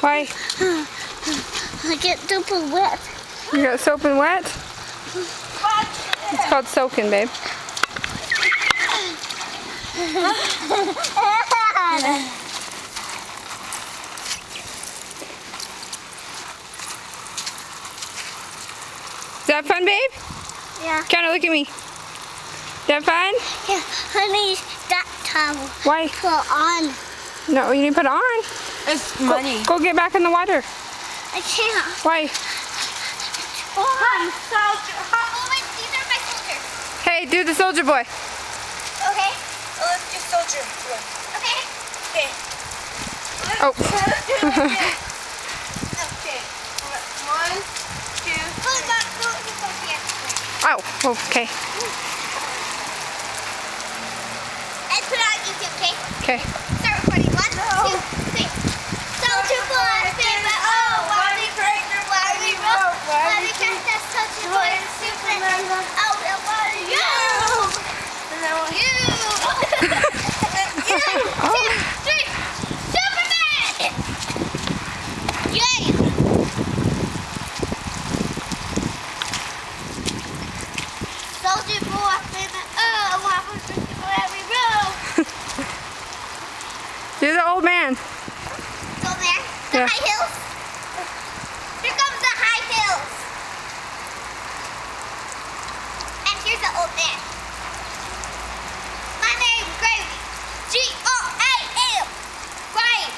Why? I get super wet. You got soap and wet? It's called soaking, babe. Is that fun, babe? Yeah. Kind of look at me. Is that fun? Yeah. I need that towel. Why? Put on. No, you need to put it on. It's money. Go get back in the water. I can't. Why? On. Soldier. Oh, wait, these are my soldiers. Hey, do the soldier boy. Okay. Oh, let's do soldier. Okay. Okay. Oh. Okay. 1, 2. Oh, okay. And put it on YouTube, okay? Okay. Start recording. 1, 2, 3. Soldier boy, favorite. Oh, why we break or why we roll? Why we catch that soldier boy and Superman? Oh, and why you? You. 1, 2, 3. Superman! Yay! Soldier boy, favorite. Oh, why we break or why we roll? Do the old man. Go there. The Yeah. high hills. Here comes the high hills. And here's the old man. My name's Gravy. G-O-A-M. Grave.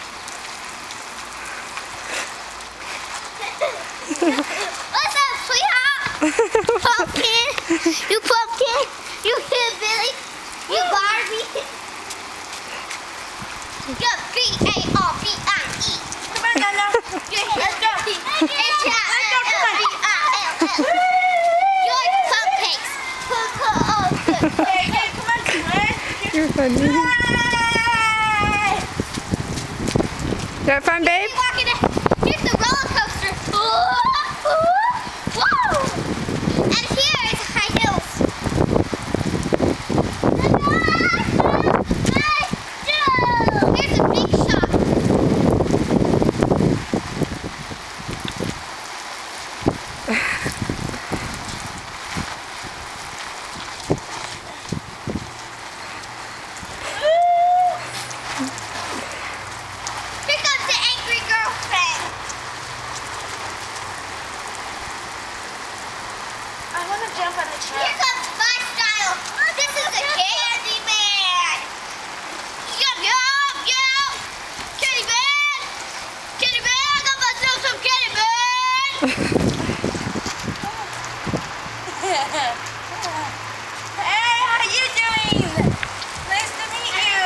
What's up, sweetheart? Pumpkin. You pumpkin. You hillbilly. You Barbie. You're B-A-R-B-I-E. Come on, Nana. Let's go. You're cupcakes. Okay, come on, You're funny. Is that fun, babe? Here's the roller coaster. Whoa! And here is high hills. Here's a big shop. Here comes the angry girlfriend. I want to jump on the Here chair. comes my style. This is the candy man. Yum, yum, yum. Candy man. Candy man, I got myself some candy man. Hey, how you doing? Nice to meet you.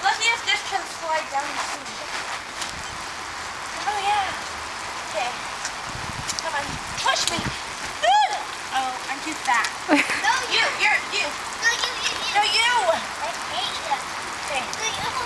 Let's see if this can slide down too. Oh yeah. Okay. Come on, push me. Oh, I'm too fat. No, You. No, you. No, you. I hate you. Okay. No, you.